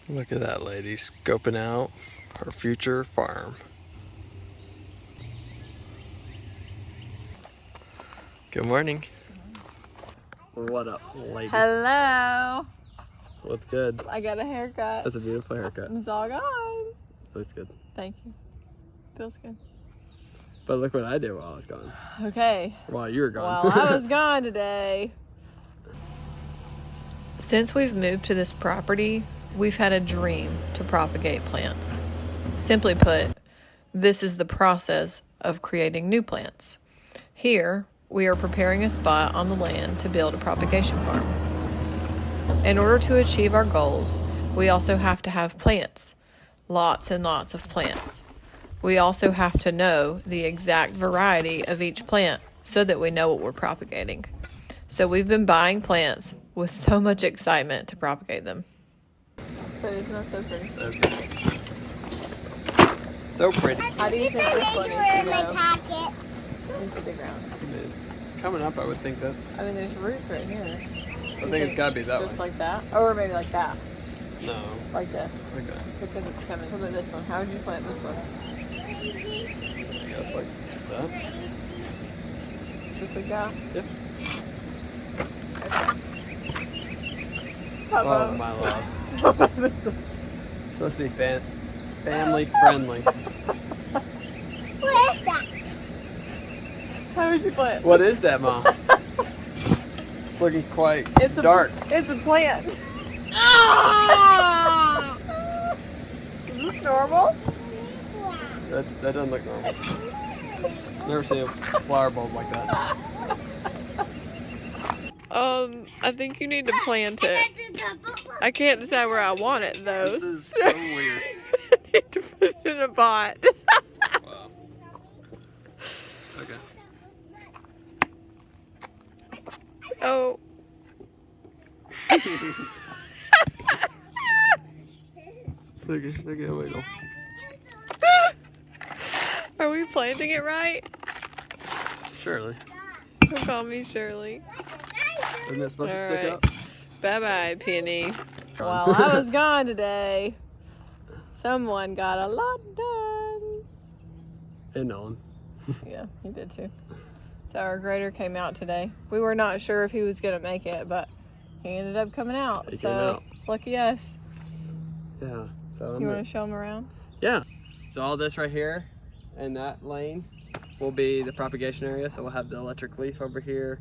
Look at that lady scoping out her future farm. Good morning. What up, lady? Hello. What's good? I got a haircut. That's a beautiful haircut. It's all gone. Looks good. Thank you. Feels good. But look what I did while I was gone. Okay. While you were gone. While I was gone today. Since we've moved to this property, we've had a dream to propagate plants. Simply put, this is the process of creating new plants. Here, we are preparing a spot on the land to build a propagation farm. In order to achieve our goals, we also have to have plants, lots and lots of plants. We also have to know the exact variety of each plant so that we know what we're propagating. So we've been buying plants with so much excitement to propagate them. But isn't that so pretty? So pretty. How do you think this one needs to go into the ground? Coming up, I would think that's... I mean, there's roots right here. I think it's gotta be that Just way. like that? Or maybe like that. No. Like this. Like that. Because it's coming. What about this one? How would you plant this one? I guess like that. Just like that? Yep. How Oh about, my love. how about this one? It's supposed to be family friendly. What is that? How would you plant? What is that, Mom? It's looking quite It's dark. It's a plant. Is this normal? That doesn't look normal. Never seen a flower bulb like that. I think you need to plant it. I can't decide where I want it though. This is so weird. I need to put it in a pot. Wow. Okay. Oh. Look at wiggle. Are we planting it right? Surely. Don't call me Shirley. Isn't it supposed to All stick right. up? Bye-bye, Penny. While I was gone today, someone got a lot done. And on. Yeah, he did too. So our grader came out today. We were not sure if he was going to make it, but he ended up coming out. He so came out. Lucky us. Yeah. So You want to show him around? Yeah. So all this right here and that lane will be the propagation area. So we'll have the electric leaf over here,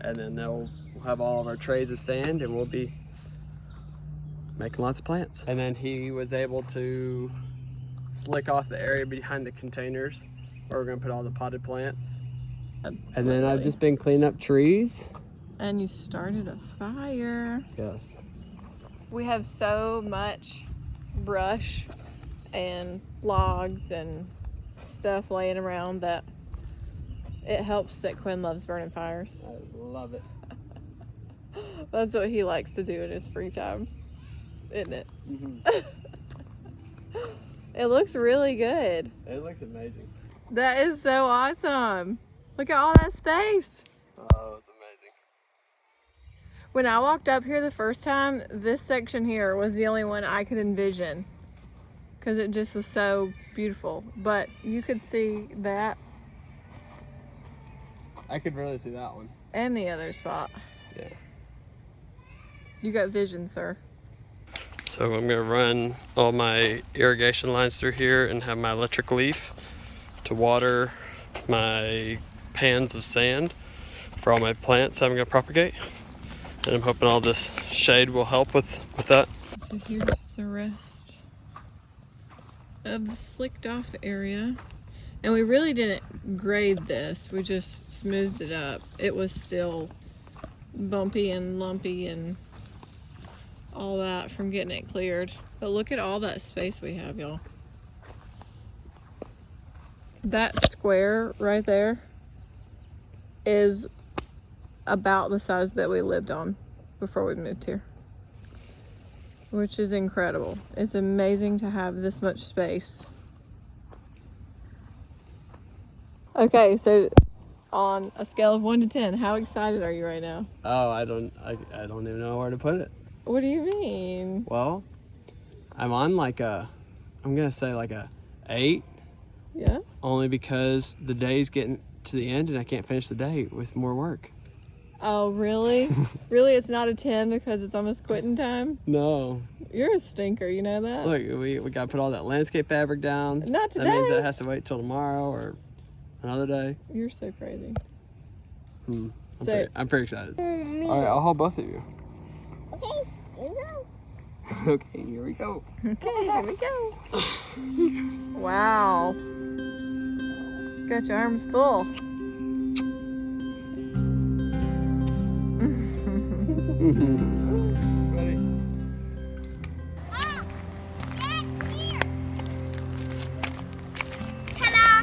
and then we'll have all of our trays of sand, and we'll be making lots of plants. And then he was able to slick off the area behind the containers where we're gonna put all the potted plants. And then I've just been cleaning up trees. And you started a fire. Yes. We have so much brush and logs and stuff laying around that it helps that Quinn loves burning fires. I love it. That's what he likes to do in his free time, isn't it? Mm-hmm. It looks really good. It looks amazing. That is so awesome. Look at all that space. Oh, it's amazing. When I walked up here the first time, this section here was the only one I could envision because it just was so beautiful. But you could see that I could really see that one. and the other spot. Yeah. You got vision, sir. So I'm gonna run all my irrigation lines through here and have my electric leaf to water my pans of sand for all my plants I'm gonna propagate. And I'm hoping all this shade will help with that. So here's the rest of the slicked off area. And we really didn't grade this, we just smoothed it up. It was still bumpy and lumpy and all that from getting it cleared. But look at all that space we have, y'all. That square right there is about the size that we lived on before we moved here, which is incredible. It's amazing to have this much space. Okay, so on a scale of 1 to 10, how excited are you right now? Oh, I don't even know where to put it. What do you mean? Well, I'm on like a, I'm gonna say like a 8. Yeah. Only because the day's getting to the end and I can't finish the day with more work. Oh, really? Really, it's not a 10 because it's almost quitting time? No. You're a stinker, you know that? Look, we gotta put all that landscape fabric down. Not today. That means that has to wait till tomorrow or another day. You're so crazy. I'm pretty excited. All right, I'll hold both of you. Okay, here we go. Okay, here we go. Okay, here we go. Wow. Got your arms full. Ready? Ta-da!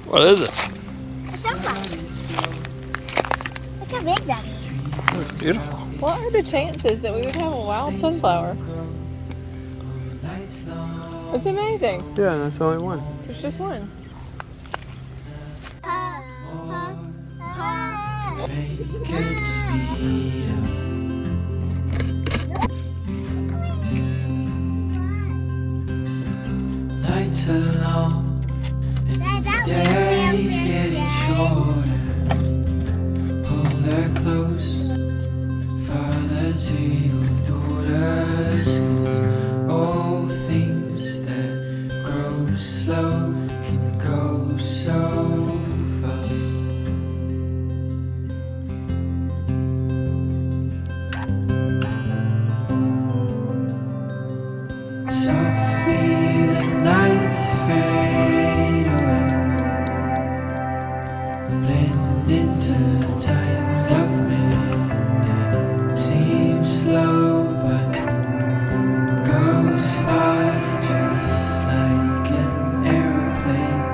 What is it? A sunflower. Look how big that is. That's beautiful. What are the chances that we would have a wild sunflower? It's amazing. Yeah, that's the only one. There's just one. Could speed up. Nights are long and the days getting shorter. Hold her close, father to your daughters, 'cause all things that grow slow can go so fast. Softly the nights fade away, blend into times of midday. Seems slow but goes fast, just like an airplane.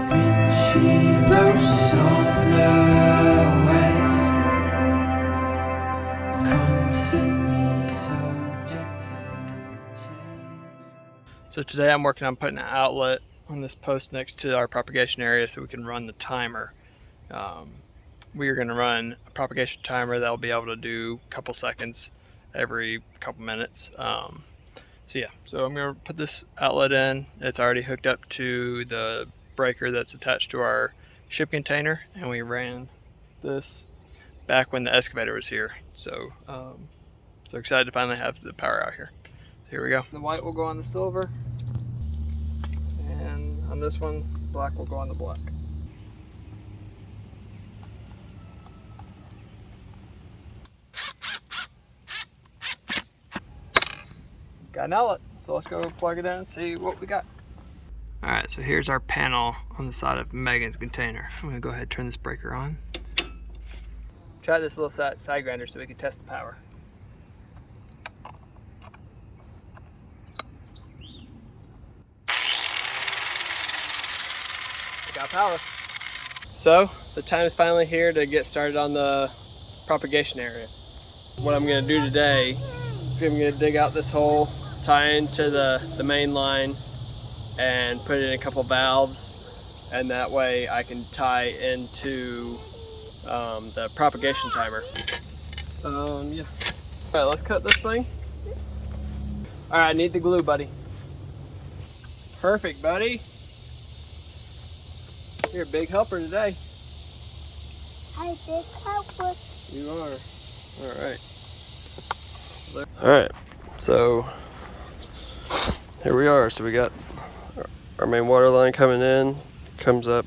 When she blows on the waves, constantly subject to change. So today I'm working on putting an outlet on this post next to our propagation area so we can run the timer. We are going to run a propagation timer that will be able to do a couple seconds every couple minutes. So I'm going to put this outlet in. It's already hooked up to the breaker that's attached to our ship container, and we ran this back when the excavator was here. So excited to finally have the power out here. So here we go. The white will go on the silver, and on this one, black will go on the black. Got an outlet, so let's go plug it in and see what we got. All right, so here's our panel on the side of Megan's container. I'm gonna go ahead and turn this breaker on. Try this little side grinder so we can test the power. We got power. So the time is finally here to get started on the propagation area. What I'm gonna do today is I'm gonna dig out this hole, tie into the main line, and put in a couple valves, and that way I can tie into the propagation timer. Yeah. All right, let's cut this thing. All right, I need the glue, buddy. Perfect, buddy. You're a big helper today. Hi, big helper. You are. All right, so here we are. So we got our main water line coming in, comes up,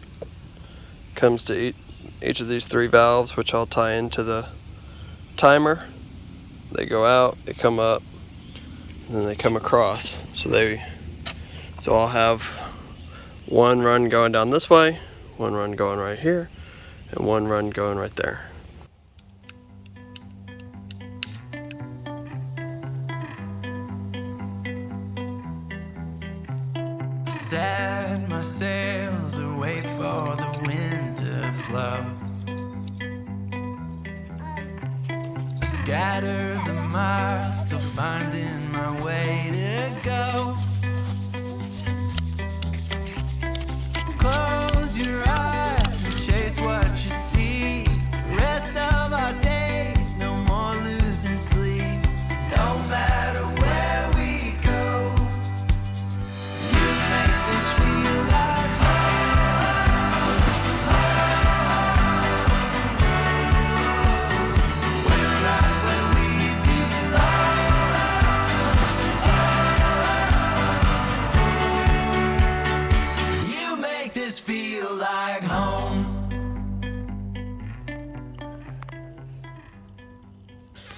comes to each of these 3 valves, which I'll tie into the timer. They go out, they come up, and then they come across. So I'll have one run going down this way, one run going right here, and one run going right there. Set my sails and wait for the wind to blow. I scatter the miles, still finding my way to go. Close your eyes and chase what you see. Rest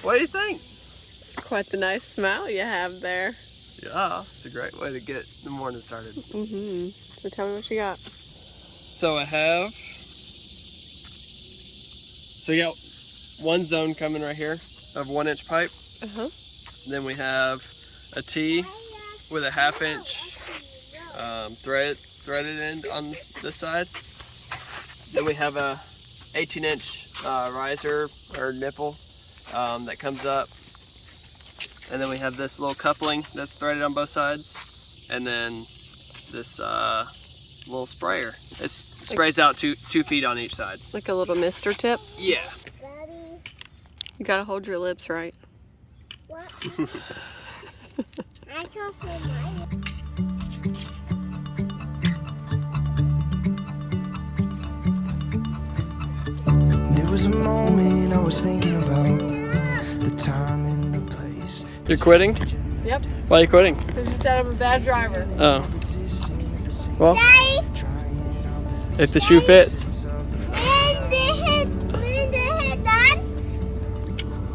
What do you think? It's quite the nice smile you have there. Yeah, it's a great way to get the morning started. Mm-hmm. So tell me what you got. So I have, you got one zone coming right here of 1 inch pipe. Uh-huh. Then we have a T with a 1/2 inch threaded end on this side. Then we have a 18 inch riser or nipple that comes up. And then we have this little coupling that's threaded on both sides. And then this little sprayer. It sprays out 2 feet on each side. Like a little mister tip? Yeah. Daddy, You gotta hold your lips right. what? I can't feel mine. There was a moment I was thinking about the time and the place. You're quitting? Yep. Why are you quitting? Because you said I'm a bad driver. Oh. Well, Daddy, if the shoe fits. when the head done?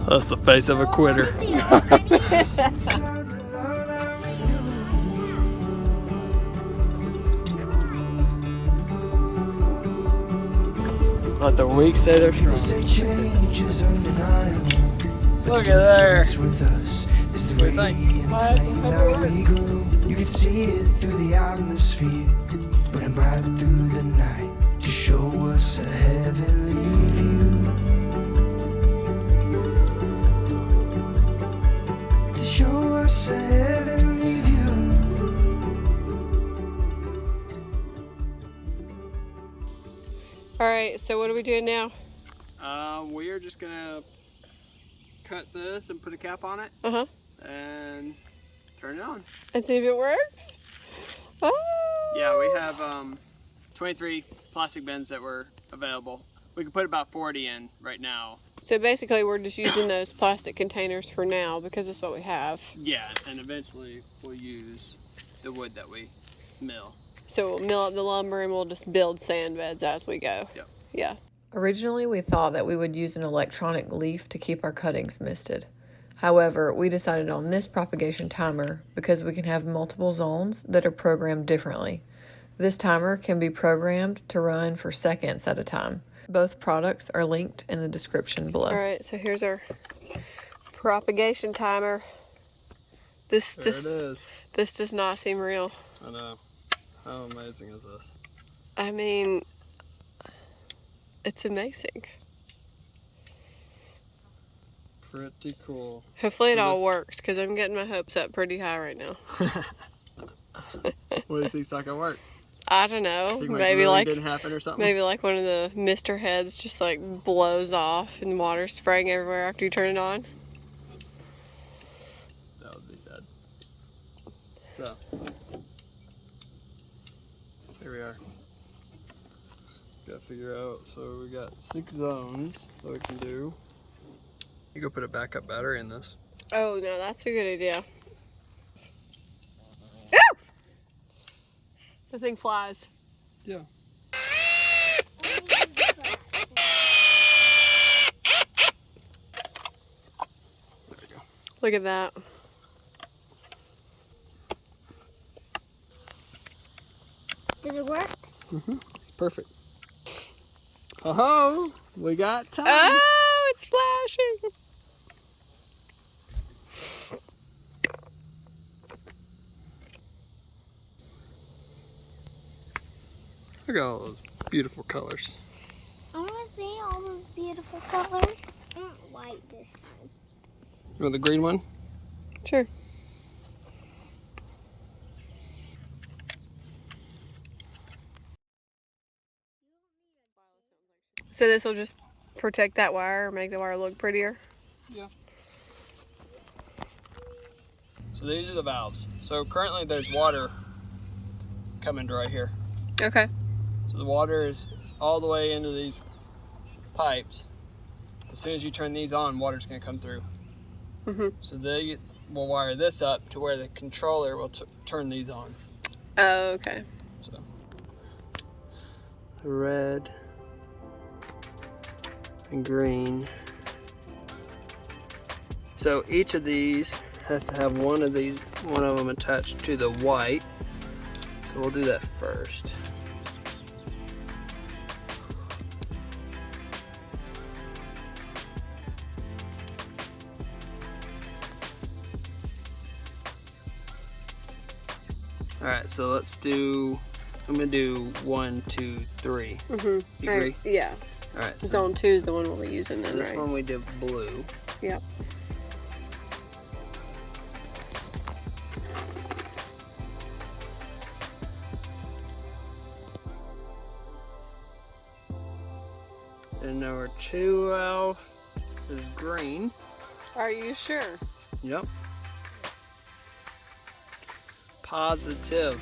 That's the face of a quitter. Let the weak say they're strong. Say change is undeniable. Look at there. With us is the What do you think? radiant flame that we grew. You can see it through the atmosphere, burning bright through the night to show us a heavenly view. To show us a heavenly view. All right, so what are we doing now? We are just gonna cut this and put a cap on it Uh-huh. and turn it on. And see if it works? Oh. Yeah, we have 23 plastic bins that were available. We can put about 40 in right now. So basically we're just using those plastic containers for now because that's what we have. Yeah, and eventually we'll use the wood that we mill. So we'll mill up the lumber and we'll just build sand beds as we go. Yep. Yeah. Originally, we thought that we would use an electronic leaf to keep our cuttings misted. However, we decided on this propagation timer because we can have multiple zones that are programmed differently. This timer can be programmed to run for seconds at a time. Both products are linked in the description below. All right, so here's our propagation timer. There it is. This does not seem real. I know. How amazing is this? I mean, it's amazing. Pretty cool. Hopefully it So all this- works because I'm getting my hopes up pretty high right now. What do you think's not gonna work? I don't know. Think Maybe really like didn't happen or something? maybe like one of the mister heads just like blows off and water spraying everywhere after you turn it on. That would be sad. So here we are. Gotta figure out. So we got 6 zones that we can do. You go put a backup battery in this. Oh no, that's a good idea. The thing flies. Yeah. There we go. Look at that. Does it work? It's perfect. Oh, we got time. Oh, it's flashing. Look at all those beautiful colors. I want to see all those beautiful colors. I don't like this one. You want the green one? Sure. So this will just protect that wire or make the wire look prettier? Yeah. So these are the valves. So currently there's water coming to right here. Okay. So the water is all the way into these pipes. As soon as you turn these on, water's gonna come through. So they will wire this up to where the controller will turn these on. Oh, okay. So the red and green So each of these has to have one of them attached to the white. So we'll do that first. All right, so let's do, I'm gonna do 1, 2, 3. You agree? Yeah. All right, so Zone 2 is the one we're using then, this right? one we did blue. Yep. And number 2 out is green. Are you sure? Yep. Positive.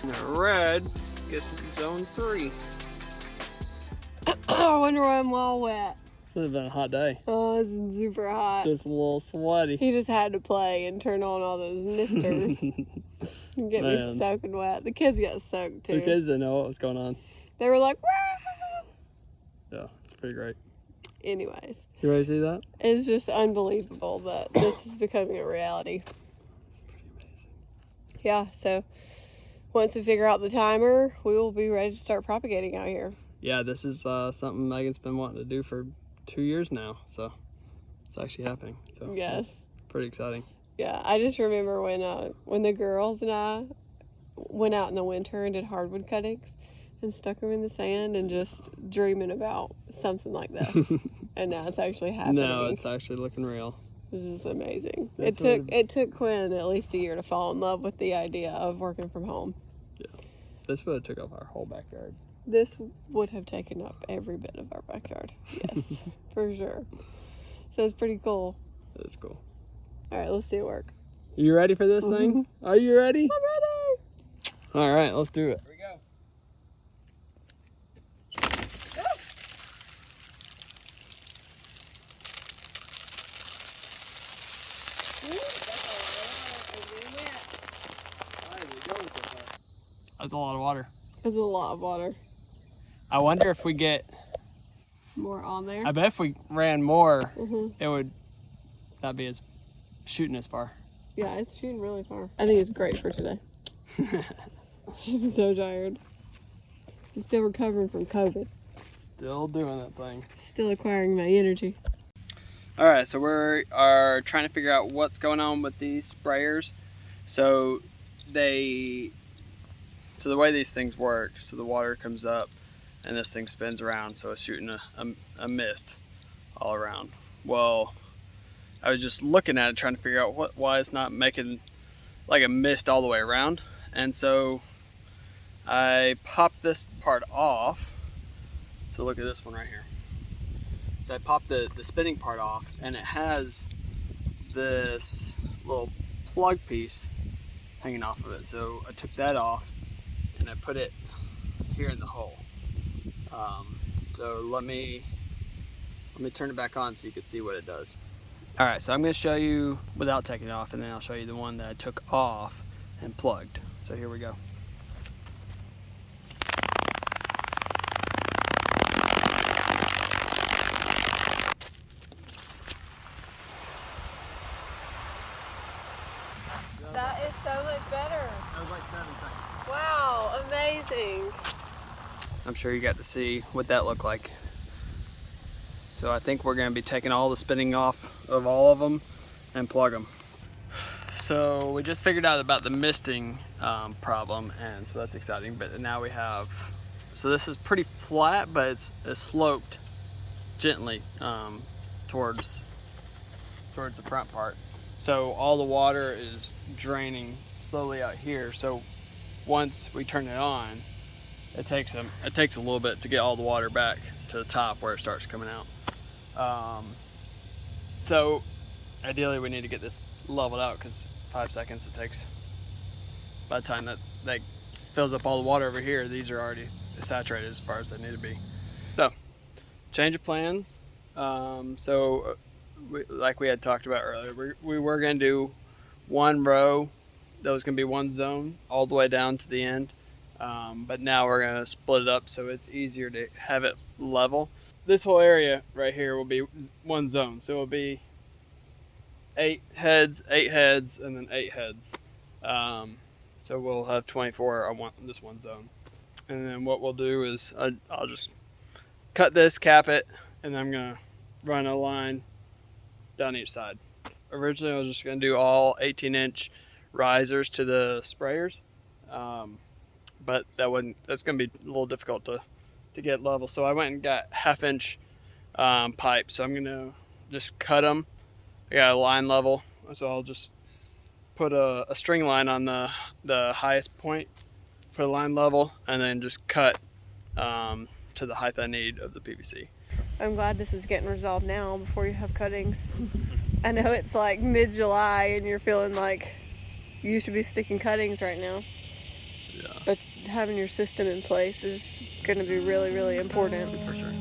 And the red gets zone 3. I wonder why I'm all wet. It's been a hot day. Oh, it's been super hot. Just a little sweaty. He just had to play and turn on all those misters. And get me Man. soaking wet. The kids got soaked too. The kids didn't know what was going on. They were like, "Wah!" Yeah, it's pretty great. Anyways, You ready to see that? it's just unbelievable that this is becoming a reality. It's pretty amazing. Yeah, so once we figure out the timer, we will be ready to start propagating out here. Yeah, this is something Megan's been wanting to do for 2 years now, so it's actually happening. So Yes. it's pretty exciting. Yeah, I just remember when the girls and I went out in the winter and did hardwood cuttings and stuck them in the sand and just dreaming about something like this. And now it's actually happening. No, it's actually looking real. This is amazing. That's It took Quinn at least a year to fall in love with the idea of working from home. Yeah, this would have took off our whole backyard. This would have taken up every bit of our backyard. Yes, for sure. So it's pretty cool. That's cool. All right, let's see it work. You ready for this thing? Are you ready? I'm ready. All right, let's do it. Here we go. That's a lot of water. That's a lot of water. I wonder if we get, More on there. I bet if we ran more, Mhm. it would not be as shooting as far. Yeah, it's shooting really far. I think it's great for today. I'm so tired. I'm still recovering from COVID. Still doing that thing. Still acquiring my energy. All right, so we are trying to figure out what's going on with these sprayers. So the way these things work, so the water comes up and this thing spins around, so it's shooting a mist all around. Well, I was just looking at it trying to figure out why it's not making like a mist all the way around. And so I popped this part off. So look at this one right here. So I popped the spinning part off, and it has this little plug piece hanging off of it. So I took that off and I put it here in the hole. So let me turn it back on so you can see what it does. All right, so I'm gonna show you without taking it off, and then I'll show you the one that I took off and plugged. So here we go. That is so much better. That was like 7 seconds. Wow, amazing. I'm sure you got to see what that looked like. So I think we're gonna be taking all the spinning off of all of them and plug them. So we just figured out about the misting problem, and so that's exciting. But now we have, so this is pretty flat, but it's sloped gently towards the front part. So all the water is draining slowly out here. So once we turn it on, it takes a little bit to get all the water back to the top where it starts coming out. So ideally we need to get this leveled out, because 5 seconds it takes. By the time that fills up all the water over here, these are already saturated as far as they need to be. So change of plans. Like we had talked about earlier, we were going to do one row that was going to be one zone all the way down to the end, but now we're going to split it up so it's easier to have it level. this whole area right here will be one zone. So it'll be 8 heads, and then 8 heads. So we'll have 24 on this one zone. And then what we'll do is I'll just cut this, cap it, and I'm gonna run a line down each side. Originally I was just gonna do all 18-inch risers to the sprayers, but that's gonna be a little difficult to get level. So I went and got 1/2-inch pipes. So I'm gonna just cut them. I got a line level, so I'll just put a string line on the highest point for the line level, and then just cut to the height I need of the PVC. I'm glad this is getting resolved now before you have cuttings. I know it's like mid-July and you're feeling like you should be sticking cuttings right now. Yeah. But having your system in place is going to be really, really important. For sure.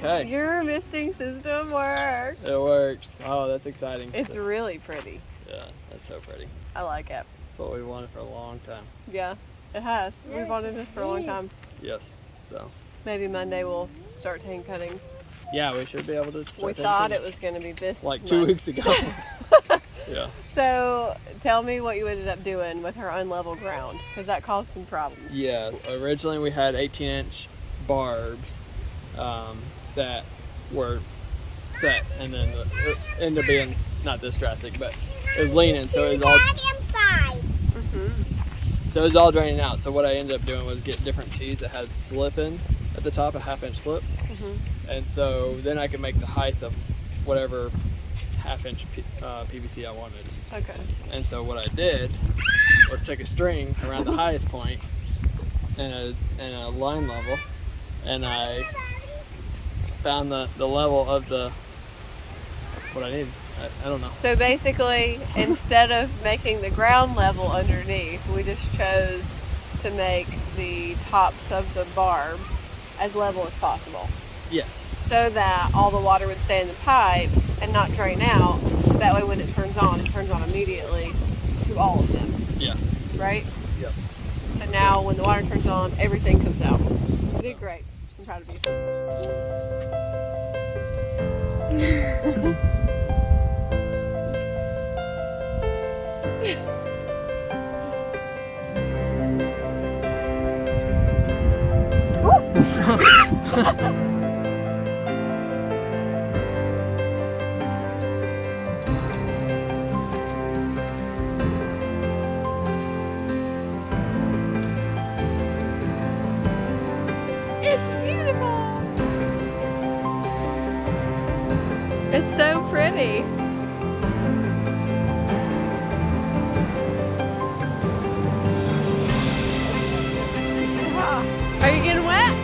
Okay. Your misting system works. It works. Oh, that's exciting. It's really pretty. Yeah, that's so pretty. I like it. That's what we wanted for a long time. Yeah, it has. We've wanted this for a long time. Yes. So. Maybe Monday we'll start taking cuttings. Yeah, we should be able to. We thought it was going to be this like 2 month. weeks ago. Yeah. So tell me what you ended up doing with her unlevel ground, because that caused some problems. Yeah. Originally we had 18-inch barbs that were set, and then it ended up being not this drastic, but it was leaning, so it was all. So it was all draining out. So what I ended up doing was get different tees that had slip in at the top, a 1/2-inch slip, and so then I could make the height of whatever 1/2-inch PVC I wanted. Okay. And so what I did was take a string around the highest point and a line level, and I found the level of what I needed. I don't know. So basically, instead of making the ground level underneath, we just chose to make the tops of the barbs as level as possible. Yes. So that all the water would stay in the pipes and not drain out. That way when it turns on immediately to all of them. Yeah. Right? Yep. So now when the water turns on, everything comes out. You did great. I'm proud of you. It's so pretty. Are you getting wet?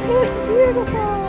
It's beautiful.